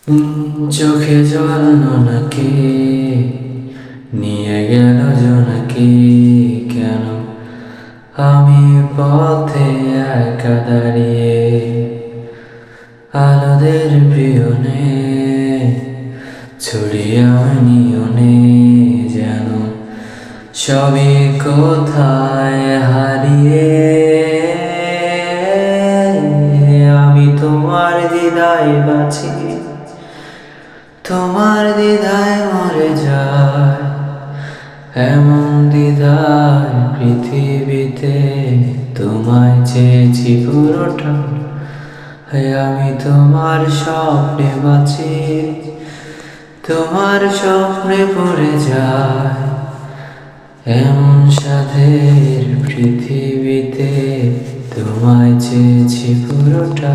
চোখে জল নাকি নিয়ে গেল জোনাকি কেন আমি পথে একা দাঁড়িয়ে আলোদের পিয়নে ছড়িয়ে নিয়নে যেন সবই কোথায় হারিয়ে আমি তোমার দ্বিধায় বাঁচি তোমার দ্বিধায় মরে যায় এমন দ্বিধায় পৃথিবীতে তোমায় চেয়েছি পুরোটা আমি তোমার স্বপ্নে বাঁচি তোমার স্বপ্নে পড়ে যায় এমন সাধের পৃথিবীতে তোমায় চেয়েছি পুরোটা।